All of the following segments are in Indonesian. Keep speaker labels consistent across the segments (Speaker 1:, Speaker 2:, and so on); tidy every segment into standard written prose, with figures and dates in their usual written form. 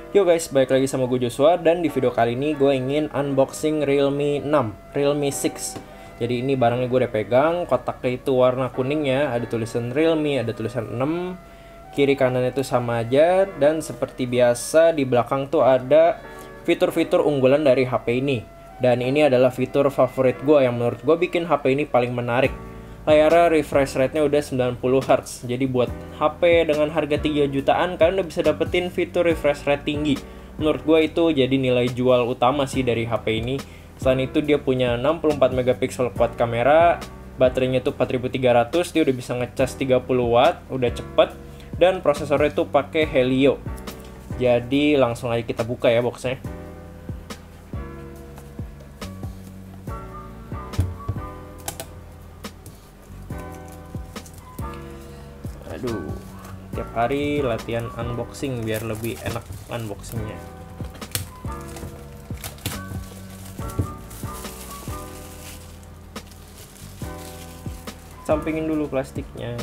Speaker 1: Yo guys, balik lagi sama gue Joshua, dan di video kali ini gue ingin unboxing Realme 6, Realme 6. Jadi ini barangnya gue udah pegang, kotaknya itu warna kuning ya, ada tulisan Realme, ada tulisan 6. Kiri kanan itu sama aja, dan seperti biasa di belakang tuh ada fitur-fitur unggulan dari HP ini. Dan ini adalah fitur favorit gue yang menurut gue bikin HP ini paling menarik. Layarnya refresh rate-nya udah 90 Hz. Jadi buat HP dengan harga 3 jutaan kalian udah bisa dapetin fitur refresh rate tinggi. Menurut gue itu jadi nilai jual utama sih dari HP ini. Selain itu dia punya 64 megapiksel quad kamera, baterainya tuh 4300, dia udah bisa ngecas 30 watt, udah cepet, dan prosesornya tuh pakai Helio. Jadi langsung aja kita buka ya boxnya. Aduh, tiap hari latihan unboxing biar lebih enak unboxingnya. Sampingin dulu plastiknya.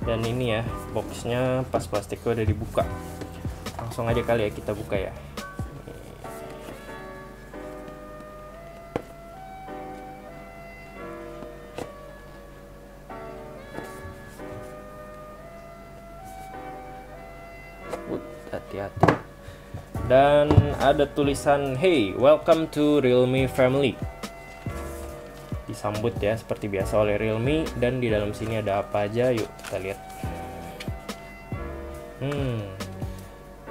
Speaker 1: Dan ini ya, boxnya pas plastiknya udah dibuka. Langsung aja kali ya kita buka ya. Hati-hati. Dan ada tulisan, "Hey, welcome to Realme family." Disambut ya seperti biasa oleh Realme, dan di dalam sini ada apa aja, yuk kita lihat.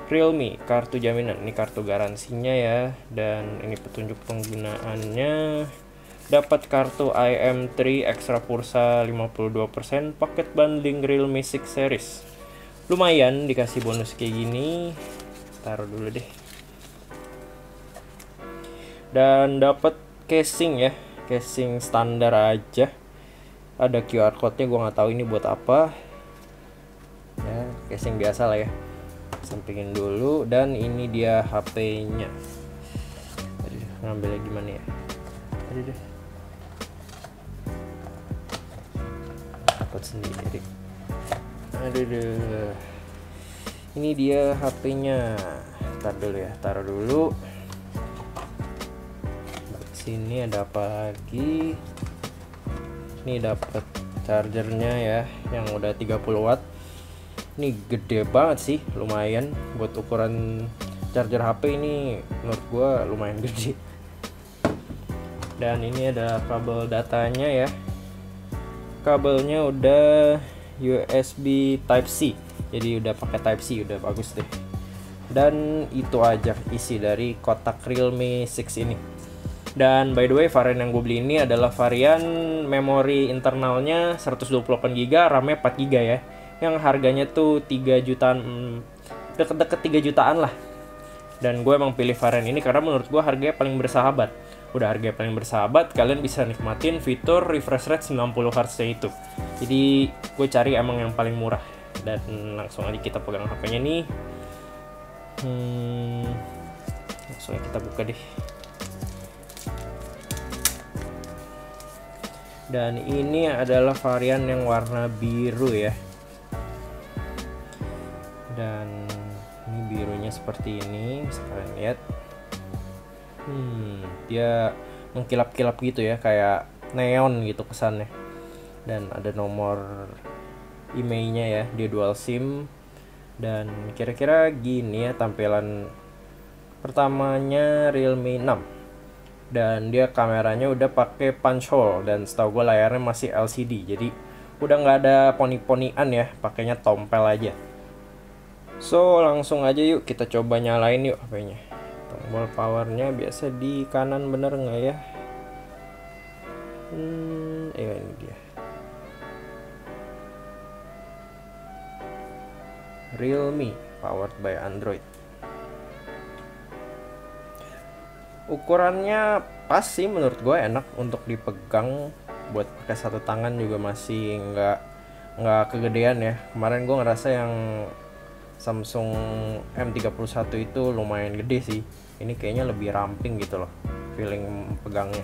Speaker 1: Realme, kartu jaminan, ini kartu garansinya ya, dan ini petunjuk penggunaannya. Dapat kartu IM3 ekstra pulsa 52%, paket bundling Realme 6 series. Lumayan dikasih bonus kayak gini. Taruh dulu deh. Dan dapat casing ya, casing standar aja. Ada QR code-nya, gue nggak tahu ini buat apa. Ya, casing biasa lah ya. Sampingin dulu, dan ini dia HP-nya. Aduh, ngambilnya gimana ya? Aduh deh. Dapat sendiri. Aduh. Ini dia HP-nya. Taruh dulu ya, taruh dulu. Sini ada apa lagi? Ini dapat chargernya ya, yang udah 30 watt. Ini gede banget sih, lumayan buat ukuran charger HP ini, menurut gua lumayan gede. Dan ini ada kabel datanya ya. Kabelnya udah USB Type C, jadi udah pakai Type C, udah bagus deh. Dan itu aja isi dari kotak Realme 6 ini. Dan by the way, varian yang gue beli ini adalah varian memori internalnya 128 GB, RAM-nya 4 GB ya, yang harganya tuh 3 jutaan, deket-deket 3 jutaan lah. Dan gue emang pilih varian ini karena menurut gue harganya paling bersahabat. Udah harganya paling bersahabat, kalian bisa nikmatin fitur refresh rate 90 Hz itu. Jadi gue cari emang yang paling murah. Dan langsung aja kita pegang HP-nya nih. Langsung aja kita buka deh. Dan ini adalah varian yang warna biru ya. Dan ini birunya seperti ini, bisa kalian lihat. Dia mengkilap-kilap gitu ya, kayak neon gitu kesannya. Dan ada nomor IMEI-nya ya, dia dual SIM. Dan kira-kira gini ya tampilan pertamanya Realme 6. Dan dia kameranya udah pakai punch hole, dan setahu gue layarnya masih LCD, jadi udah nggak ada poni-ponian ya, pakainya tompel aja. So langsung aja yuk kita coba nyalain yuk HP-nya. Tombol powernya biasa di kanan, bener nggak ya? Ini dia. Realme, powered by Android. Ukurannya pas sih, menurut gue enak untuk dipegang, buat pakai satu tangan juga masih nggak kegedean ya. Kemarin gue ngerasa yang Samsung M31 itu lumayan gede sih. Ini kayaknya lebih ramping gitu loh feeling pegangnya.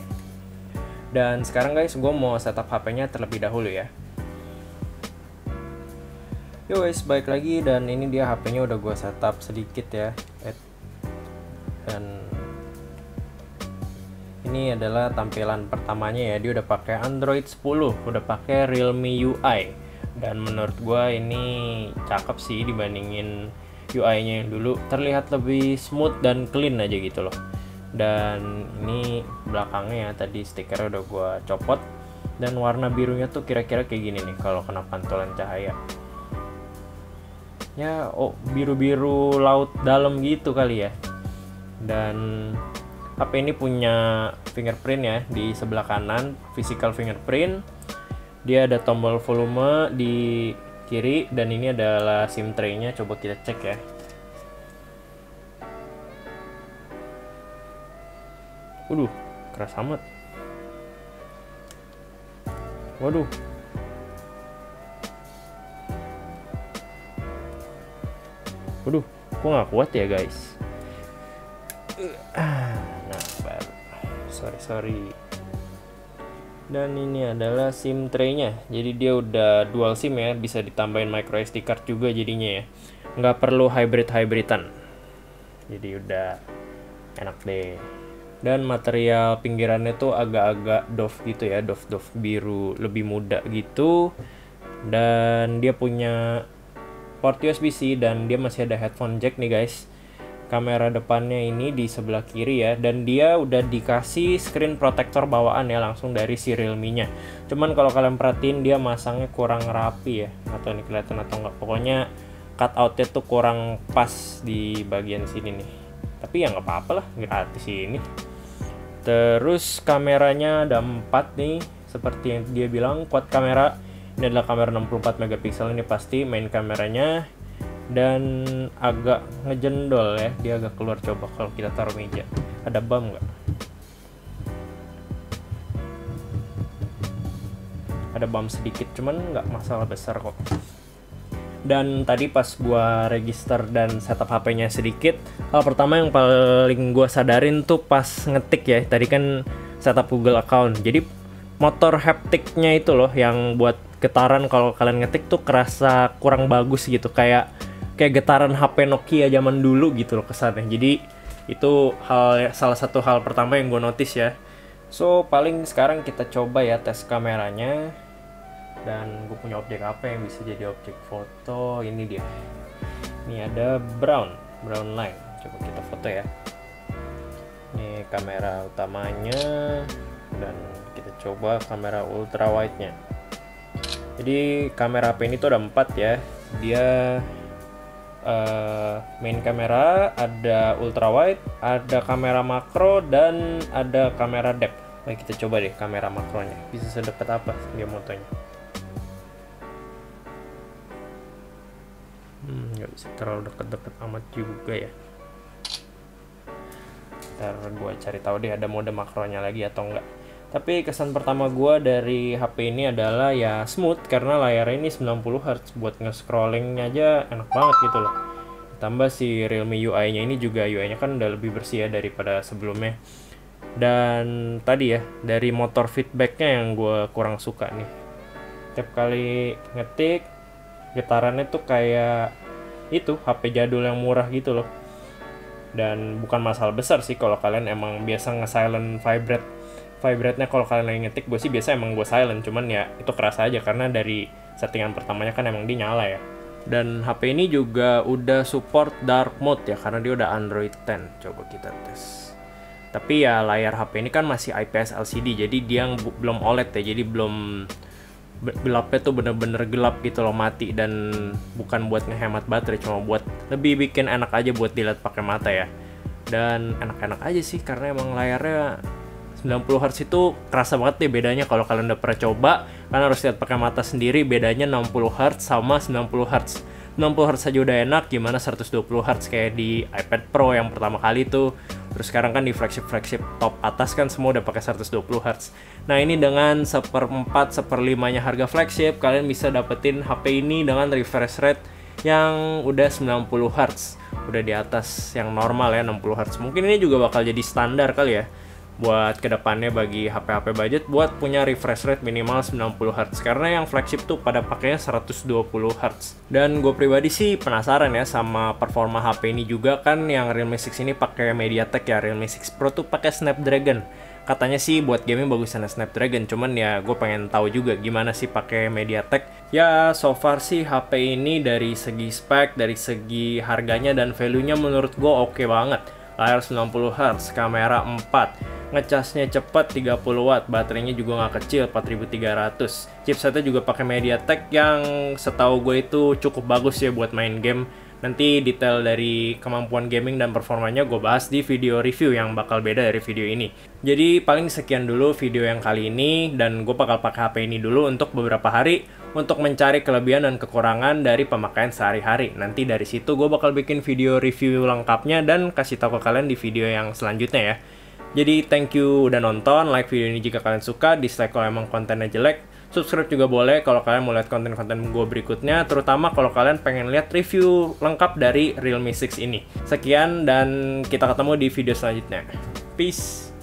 Speaker 1: Dan sekarang guys, gue mau setup HP-nya terlebih dahulu ya. Yo guys, balik lagi, dan ini dia HP-nya udah gue setup sedikit ya. Dan ini adalah tampilan pertamanya ya. Dia udah pakai Android 10, udah pakai Realme UI. Dan menurut gue ini cakep sih dibandingin UI-nya yang dulu. Terlihat lebih smooth dan clean aja gitu loh. Dan ini belakangnya ya, tadi stikernya udah gue copot. Dan warna birunya tuh kira-kira kayak gini nih kalau kena pantulan cahaya. Ya, biru-biru laut dalam gitu kali ya. Dan HP ini punya fingerprint ya di sebelah kanan, physical fingerprint. Dia ada tombol volume di kiri, dan ini adalah SIM tray-nya. Coba kita cek ya. Waduh, keras amat. Waduh. Waduh, kok nggak kuat ya guys? Nah, baru. Sorry. Dan ini adalah SIM tray-nya. Jadi dia udah dual SIM ya, bisa ditambahin micro SD card juga jadinya ya. Nggak perlu hybridan. Jadi udah enak deh. Dan material pinggirannya tuh agak-agak doff gitu ya, doff biru lebih muda gitu. Dan dia punya port USB-C, dan dia masih ada headphone jack nih guys. Kamera depannya ini di sebelah kiri ya, dan dia udah dikasih screen protector bawaan ya, langsung dari si Realme-nya. Cuman kalau kalian perhatiin dia masangnya kurang rapi ya, atau ini kelihatan atau enggak, pokoknya cutout-nya tuh kurang pas di bagian sini nih. Tapi ya nggak apa-apa lah, gratis ini. Terus kameranya ada 4 nih, seperti yang dia bilang, quad kamera. Ini adalah kamera 64 megapiksel, ini pasti main kameranya. Dan agak ngejendol ya, dia agak keluar. Coba kalau kita taruh meja, ada bump nggak? Ada bump sedikit, cuman nggak masalah besar kok. Dan tadi pas gua register dan setup HP-nya sedikit, hal pertama yang paling gua sadarin tuh pas ngetik ya, tadi kan setup Google account. Jadi motor haptiknya itu loh yang buat getaran kalau kalian ngetik tuh kerasa kurang bagus gitu, kayak getaran HP Nokia zaman dulu gitu loh kesannya. Jadi itu salah satu hal pertama yang gue notice ya. So paling sekarang kita coba ya tes kameranya. Dan gue punya objek apa yang bisa jadi objek foto. Ini dia. Ini ada brown line. Coba kita foto ya. Ini kamera utamanya, dan kita coba kamera ultra wide nya. Jadi kamera HP ini tuh ada 4 ya. Dia main kamera, ada ultra wide, ada kamera makro, dan ada kamera depth. Baik, kita coba deh kamera makronya. Bisa sedekat apa dia motonya? Nggak bisa terlalu deket-deket amat juga ya. Ntar gue cari tahu deh ada mode makronya lagi atau enggak. Tapi kesan pertama gue dari HP ini adalah ya smooth, karena layarnya ini 90Hz, buat nge-scrollingnya aja enak banget gitu loh. Ditambah si Realme UI-nya ini juga, UI-nya kan udah lebih bersih ya daripada sebelumnya. Dan tadi ya, dari motor feedback-nya yang gue kurang suka nih. Tiap kali ngetik, getarannya tuh kayak itu HP jadul yang murah gitu loh. Dan bukan masalah besar sih kalau kalian emang biasa nge-silent vibrate-nya kalau kalian lagi ngetik. Gue sih biasa emang gue silent, cuman ya itu kerasa aja karena dari settingan pertamanya kan emang dia nyala ya. Dan HP ini juga udah support dark mode ya, karena dia udah Android 10. Coba kita tes. Tapi ya layar HP ini kan masih IPS LCD, jadi dia belum OLED ya, jadi belum gelapnya tuh bener-bener gelap gitu loh, mati. Dan bukan buat ngehemat baterai, cuma buat lebih bikin enak aja buat dilihat pakai mata ya. Dan enak-enak aja sih, karena emang layarnya 90Hz itu kerasa banget deh bedanya kalau kalian udah pernah coba. Kalian harus lihat pakai mata sendiri bedanya 60Hz sama 90Hz. 60Hz aja udah enak, gimana 120Hz kayak di iPad Pro yang pertama kali tuh. Terus sekarang kan di flagship top atas kan semua udah pakai 120Hz. Nah ini dengan 1/4/5-nya harga flagship, kalian bisa dapetin HP ini dengan refresh rate yang udah 90Hz. Udah di atas yang normal ya, 60Hz. Mungkin ini juga bakal jadi standar kali ya. buat kedepannya bagi HP-HP budget buat punya refresh rate minimal 90Hz, karena yang flagship tuh pada pakainya 120Hz. Dan gue pribadi sih penasaran ya sama performa HP ini juga. Kan yang Realme 6 ini pakai MediaTek ya, Realme 6 Pro tuh pakai Snapdragon. Katanya sih buat gaming bagusan Snapdragon, cuman ya gue pengen tahu juga gimana sih pakai MediaTek. Ya so far sih HP ini dari segi spek, dari segi harganya dan value-nya menurut gue oke banget. Layar 90Hz, kamera 4, ngecasnya cepet 30 watt, baterainya juga nggak kecil 4300. Chipsetnya juga pakai MediaTek yang setahu gue itu cukup bagus ya buat main game. Nanti detail dari kemampuan gaming dan performanya gue bahas di video review yang bakal beda dari video ini. Jadi paling sekian dulu video yang kali ini, dan gue bakal pakai HP ini dulu untuk beberapa hari untuk mencari kelebihan dan kekurangan dari pemakaian sehari-hari. Nanti dari situ gue bakal bikin video review lengkapnya dan kasih tahu ke kalian di video yang selanjutnya ya. Jadi thank you udah nonton, like video ini jika kalian suka, dislike kalau emang kontennya jelek, subscribe juga boleh kalau kalian mau lihat konten-konten gue berikutnya, terutama kalau kalian pengen lihat review lengkap dari Realme 6 ini. Sekian dan kita ketemu di video selanjutnya. Peace!